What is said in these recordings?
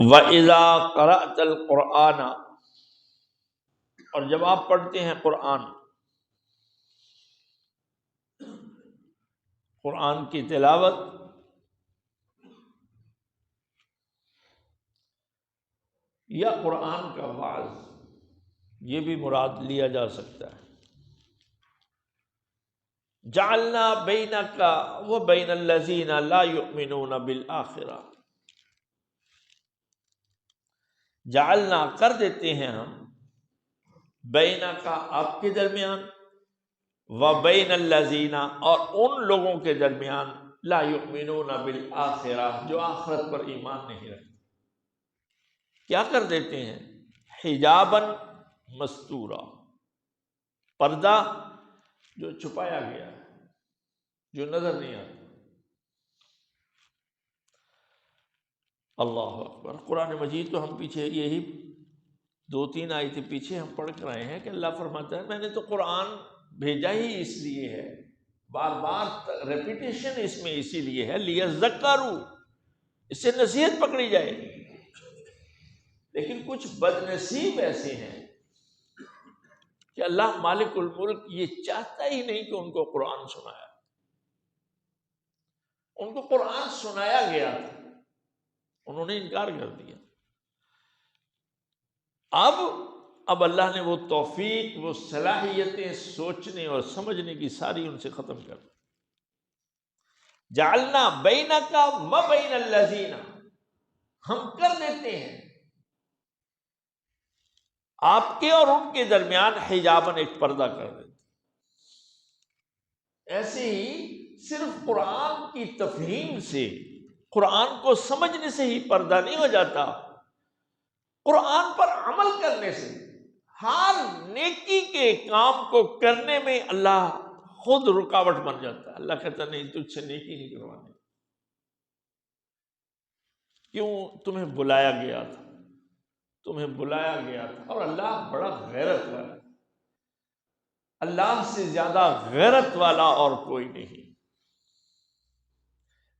وَإِذَا قَرَأْتَ الْقُرْآنَ، اور جب آپ پڑھتے ہیں قرآن، قرآن کی تلاوت، یا قرآن کا وعظ، یہ بھی مراد لیا جا سکتا ہے۔ جعلنا بینک وبین الذین لا یؤمنون بالآخرہ، جعلنا کر دیتے ہیں ہم، بینک آپ کے درمیان، وبین الذین اور ان لوگوں کے درمیان، لا یؤمنون بالآخرہ جو آخرت پر ایمان نہیں رکھتے۔ کیا کر دیتے ہیں؟ حجاباً مستورا، پردہ جو چھپایا گیا ہے، جو نظر نہیں آتا۔ اللہ اکبر۔ قرآن مجید تو ہم پیچھے یہی 2-3 آیتیں پیچھے ہم پڑھ کر آئے ہیں کہ اللہ فرماتا ہے میں نے تو قرآن بھیجا ہی اس لیے ہے، بار بار ریپیٹیشن اس میں اسی لیے ہے، لیذکروا، اس سے نصیحت پکڑی جائے۔ لیکن کچھ بد نصیب ایسے ہیں کہ اللہ مالک الملک یہ چاہتا ہی نہیں کہ ان کو قرآن سنایا، ان کو قرآن سنایا گیا تھا، انہوں نے انکار کر دیا۔ اب اللہ نے وہ توفیق، وہ صلاحیتیں سوچنے اور سمجھنے کی ساری ان سے ختم کر دی۔ جعلنا بینک وبین الذین، ہم کر دیتے ہیں آپ کے اور ان کے درمیان حجاباً، ایک پردہ کر دیتے۔ ایسے ہی صرف قرآن کی تفہیم سے، قرآن کو سمجھنے سے ہی پردہ نہیں ہو جاتا، قرآن پر عمل کرنے سے، ہر نیکی کے کام کو کرنے میں اللہ خود رکاوٹ بن جاتا ہے۔ اللہ کہتا نہیں تجھ سے نیکی نہیں کروانی، کیوں؟ تمہیں بلایا گیا تھا، تمہیں بلایا گیا تھا۔ اور اللہ بڑا غیرت والا، اللہ سے زیادہ غیرت والا اور کوئی نہیں۔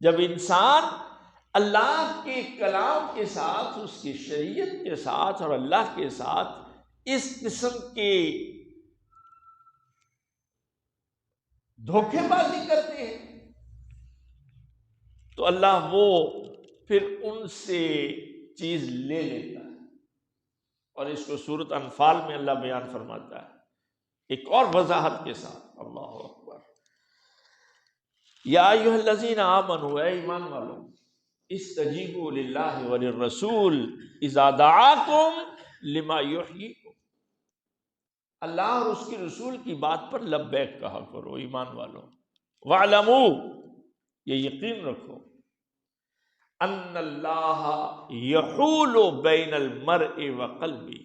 جب انسان اللہ کے کلام کے ساتھ، اس کی شریعت کے ساتھ اور اللہ کے ساتھ اس قسم کے دھوکے بازی کرتے ہیں تو اللہ وہ پھر ان سے چیز لے لیتا ہے۔ اور اس کو سورۃ انفال میں اللہ بیان فرماتا ہے ایک اور وضاحت کے ساتھ۔ اللہ اکبر۔ یا ایھا الذین آمنوا، اے ایمان والو، استجیبوا للہ وللرسول اذا دعاکم لما یحییکم، اللہ اور اس کے رسول کی بات پر لبیک کہا کرو ایمان والو۔ واعلموا، یہ یقین رکھو، ان اللہ یحول بین المرء وقلبہ،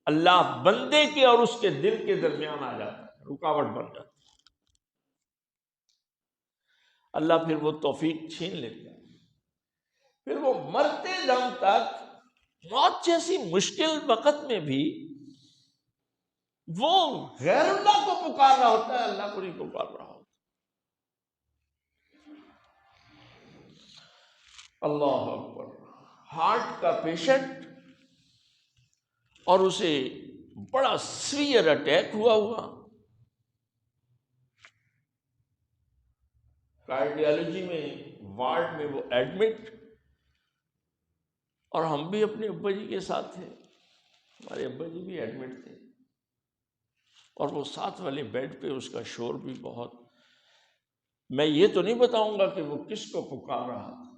اللہ بندے کے اور اس کے دل کے درمیان آ جاتا ہے، رکاوٹ بن جاتا ہے۔ اللہ پھر وہ توفیق چھین لیتا ہے، پھر وہ مرتے دم تک موت جیسی مشکل وقت میں بھی وہ غیر اللہ کو پکار رہا ہوتا ہے، اللہ کو نہیں پکار رہا ہوتا۔ اللہ اکبر۔ ہارٹ کا پیشنٹ اور اسے بڑا سیویئر اٹیک ہوا، کارڈیالوجی میں وارڈ میں وہ ایڈمٹ، اور ہم بھی اپنے ابا جی کے ساتھ تھے، ہمارے ابا جی بھی ایڈمٹ تھے، اور وہ ساتھ والے بیڈ پہ اس کا شور بھی بہت۔ میں یہ تو نہیں بتاؤں گا کہ وہ کس کو پکار رہا تھا،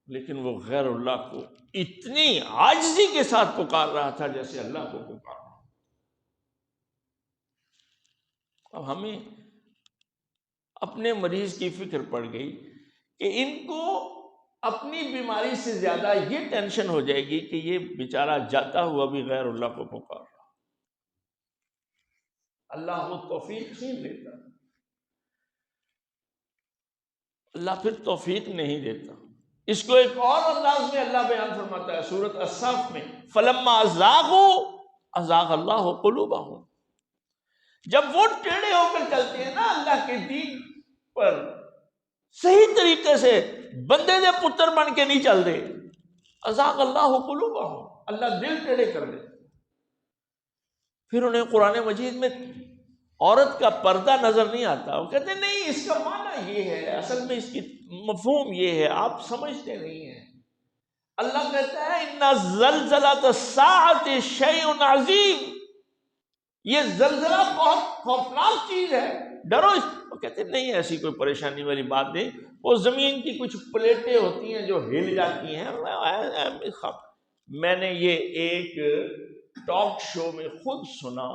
لیکن وہ غیر اللہ کو اتنی عاجزی کے ساتھ پکار رہا تھا جیسے اللہ کو پکار رہا۔ اب ہمیں اپنے مریض کی فکر پڑ گئی کہ ان کو اپنی بیماری سے زیادہ یہ ٹینشن ہو جائے گی کہ یہ بیچارہ جاتا ہوا بھی غیر اللہ کو پکار رہا۔ اللہ وہ توفیق چھین لیتا، اللہ پھر توفیق نہیں دیتا۔ اس کو ایک اور انداز میں اللہ بیان فرماتا ہے سورۃ الصف میں، فلما زاغوا ازاغ اللہ قلوبہم، جب وہ ٹیڑھے ہو کر چلتے ہیں نا اللہ کے دین پر صحیح طریقے سے، بندے دے پتر بن کے نہیں چل دے، ازاغ اللہ قلوبہم، اللہ دل ٹیڑھے کر دیتا۔ پھر انہیں قرآن مجید میں عورت کا پردہ نظر نہیں آتا، وہ کہتے ہیں نہیں اس کا معنی یہ ہے، اصل میں اس کی مفہوم یہ ہے، آپ سمجھتے نہیں ہیں۔ اللہ کہتا ہے ان زلزلۃ الساعۃ شیء عظیم، یہ زلزلہ بہت خوفناک چیز ہے، ڈرو اس۔ وہ کہتے ہیں نہیں ایسی کوئی پریشانی والی بات نہیں، وہ زمین کی کچھ پلیٹیں ہوتی ہیں جو ہل جاتی ہیں۔ میں نے یہ ایک ٹاک شو میں خود سنا،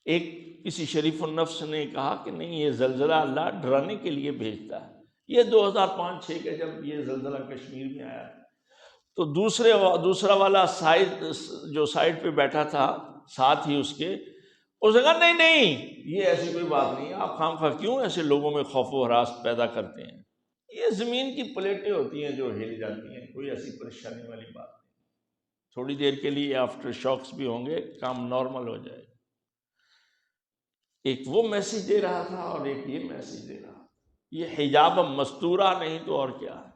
ایک کسی شریف النفس نے کہا کہ نہیں یہ زلزلہ اللہ ڈرانے کے لیے بھیجتا ہے۔ یہ 2005-6 کا جب یہ زلزلہ کشمیر میں آیا تو دوسرا والا جو سائڈ پہ بیٹھا تھا ساتھ ہی اس نے کہا نہیں نہیں یہ ایسی کوئی بات نہیں، آپ خواہ کیوں ایسے لوگوں میں خوف و ہراس پیدا کرتے ہیں، یہ زمین کی پلیٹیں ہوتی ہیں جو ہل جاتی ہیں، کوئی ایسی پریشانی والی بات نہیں، تھوڑی دیر کے لیے آفٹر شاکس بھی ہوں گے، کام نارمل ہو جائے گا۔ ایک وہ میسج دے رہا تھا اور ایک یہ میسج دے رہا تھا۔ یہ حجاب مستورہ نہیں تو اور کیا ہے،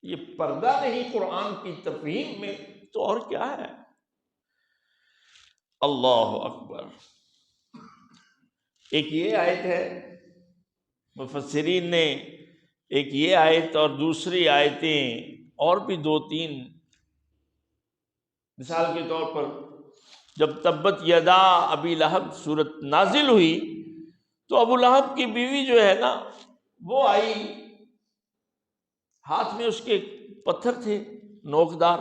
یہ پردہ نہیں قرآن کی تفہیم میں تو اور کیا ہے۔ اللہ اکبر۔ ایک یہ آیت ہے، مفسرین نے ایک یہ آیت اور دوسری آیتیں اور بھی 2-3، مثال کے طور پر جب تبت یدا ابی لہب صورت نازل ہوئی تو ابو لہب کی بیوی جو ہے نا وہ آئی، ہاتھ میں اس کے پتھر تھے نوکدار،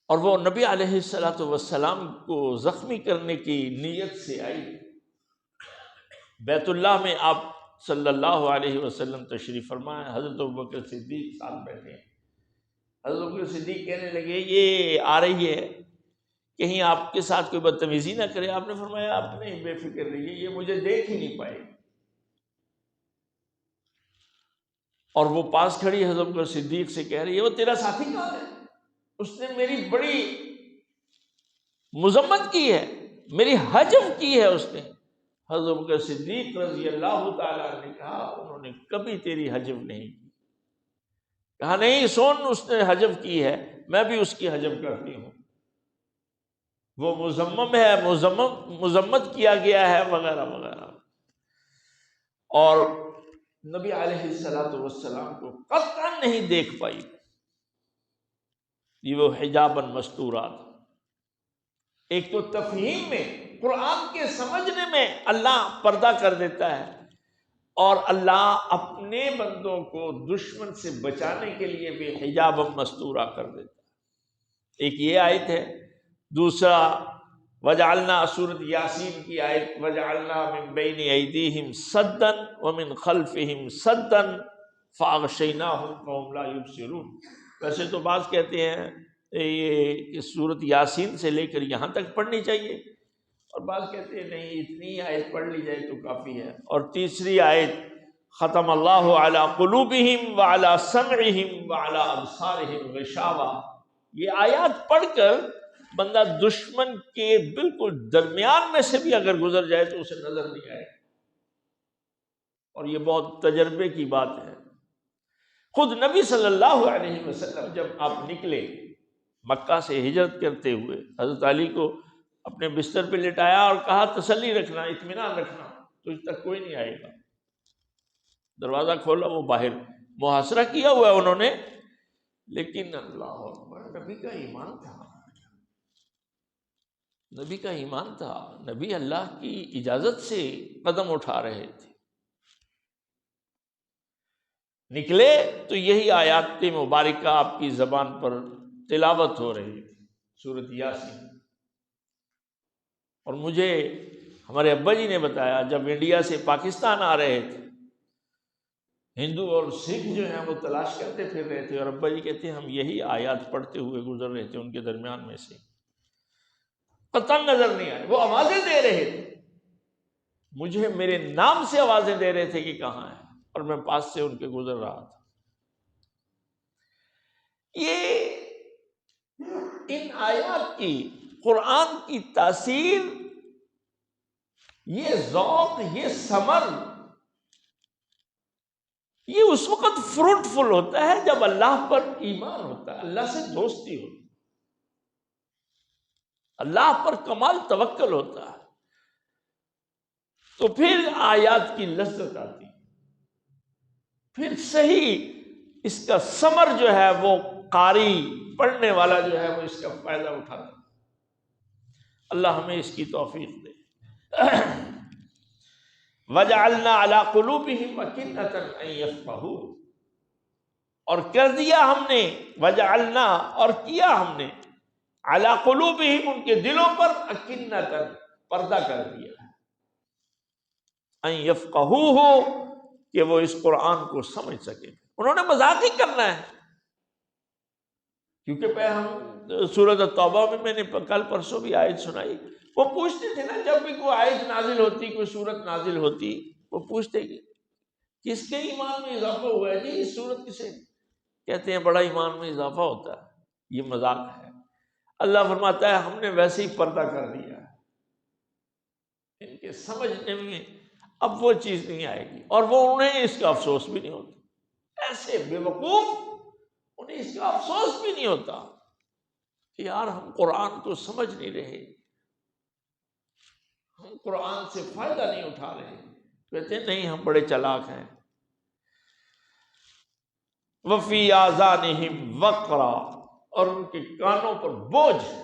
اور وہ نبی علیہ السلام کو زخمی کرنے کی نیت سے آئی۔ بیت اللہ میں آپ صلی اللہ علیہ وسلم تشریف فرمائے، حضرت ابوبکر صدیق ساتھ بیٹھے ہیں۔ حضرت ابوبکر صدیق کہنے لگے یہ آ رہی ہے کہیں آپ کے ساتھ کوئی بدتمیزی نہ کرے۔ آپ نے فرمایا آپ نہیں بے فکر رہیے، یہ مجھے دیکھ ہی نہیں پائے۔ اور وہ پاس کھڑی حضرت ابوبکر صدیق سے کہہ رہی ہے وہ تیرا ساتھی کہاں ہے، اس نے میری بڑی مذمت کی ہے، میری حجم کی ہے اس نے۔ حضرت ابوبکر صدیق رضی اللہ تعالیٰ نے کہا انہوں نے کبھی تیری حجم نہیں کی۔ کہا نہیں سن اس نے حجم کی ہے، میں بھی اس کی حجم کرتی ہوں، وہ مذمم ہے، مذمت کیا گیا ہے وغیرہ وغیرہ۔ اور نبی علیہ السلام کو قطعاً نہیں دیکھ پائی، یہ وہ حجاباً مستورات۔ ایک تو تفہیم میں قرآن کے سمجھنے میں اللہ پردہ کر دیتا ہے، اور اللہ اپنے بندوں کو دشمن سے بچانے کے لیے بھی حجاباً مستورہ کر دیتا ہے۔ ایک یہ آیت ہے، دوسرا وجعلنا سورۃ یاسین کی آیت وجعلنا من بین ایدیہم سدا ومن خلفہم سدا فاغشیناہم فہم لا یبصرون۔ ویسے تو بعض کہتے ہیں یہ سورۃ یاسین سے لے کر یہاں تک پڑھنی چاہیے، اور بعض کہتے ہیں نہیں اتنی آیت پڑھ لی جائے تو کافی ہے۔ اور تیسری آیت ختم اللہ علی قلوبہم وعلی سمعہم وعلی ابصارہم غشاوہ، یہ آیات پڑھ کر بندہ دشمن کے بالکل درمیان میں سے بھی اگر گزر جائے تو اسے نظر نہیں آئے، اور یہ بہت تجربے کی بات ہے۔ خود نبی صلی اللہ علیہ وسلم جب آپ نکلے مکہ سے ہجرت کرتے ہوئے، حضرت علی کو اپنے بستر پہ لٹایا اور کہا تسلی رکھنا، اطمینان رکھنا، تجھ تک کوئی نہیں آئے گا۔ دروازہ کھولا، وہ باہر محاصرہ کیا ہوا ہے انہوں نے، لیکن اللہ اکبر، نبی کا ایمان تھا، نبی کا ایمان تھا، نبی اللہ کی اجازت سے قدم اٹھا رہے تھے۔ نکلے تو یہی آیات مبارکہ آپ کی زبان پر تلاوت ہو رہی تھی، سورۃ یاسین۔ اور مجھے ہمارے ابا جی نے بتایا جب انڈیا سے پاکستان آ رہے تھے، ہندو اور سکھ جو ہیں وہ تلاش کرتے پھر رہے تھے، اور ابا جی کہتے ہیں ہم یہی آیات پڑھتے ہوئے گزر رہے تھے ان کے درمیان میں سے، قطعاً نظر نہیں آئے، وہ آوازیں دے رہے تھے، مجھے میرے نام سے آوازیں دے رہے تھے کہ کہاں ہے، اور میں پاس سے ان کے گزر رہا تھا۔ یہ ان آیات کی، قرآن کی تاثیر، یہ ذوق، یہ ثمر یہ اس وقت فروٹفل ہوتا ہے جب اللہ پر ایمان ہوتا ہے، اللہ سے دوستی ہوتی ہے، اللہ پر کمال توکل ہوتا ہے، تو پھر آیات کی لذت آتی، پھر صحیح اس کا ثمر جو ہے وہ قاری پڑھنے والا جو ہے وہ اس کا فائدہ اٹھاتا ہے۔ اللہ ہمیں اس کی توفیق دے۔ وَجَعَلْنَا عَلَىٰ قُلُوبِهِمْ أَكِنَّةً أَن يَفْقَهُوهُ، اور کر دیا ہم نے، وَجَعَلْنَا اور کیا ہم نے، عَلَىٰ قُلُوبِهِمْ ان کے دلوں پر، أَكِنَّةً پردہ کر دیا، أَن يَفْقَهُوهُ کہ وہ اس قرآن کو سمجھ سکیں۔ انہوں نے مذاق ہی کرنا ہے، کیونکہ پہ ہم سورۃ التوبہ میں نے کل پرسوں بھی آیت سنائی، وہ پوچھتے تھے نا، جب بھی کوئی آیت نازل ہوتی، کوئی سورت نازل ہوتی، وہ پوچھتے کہ کس کے ایمان میں اضافہ ہوا ہے جی، اس سورت کسے کہتے ہیں بڑا ایمان میں اضافہ ہوتا ہے، یہ مذاق ہے۔ اللہ فرماتا ہے ہم نے ویسے ہی پردہ کر دیا ہے، ان کے سمجھنے میں اب وہ چیز نہیں آئے گی، اور وہ انہیں اس کا افسوس بھی نہیں ہوتا، ایسے بے وقوف انہیں اس کا افسوس بھی نہیں ہوتا کہ یار ہم قرآن کو سمجھ نہیں رہے، ہم قرآن سے فائدہ نہیں اٹھا رہے، کہتے ہیں نہیں ہم بڑے چلاک ہیں۔ وفی آذانہم وقرا، اور ان کے کانوں پر بوجھ ہے،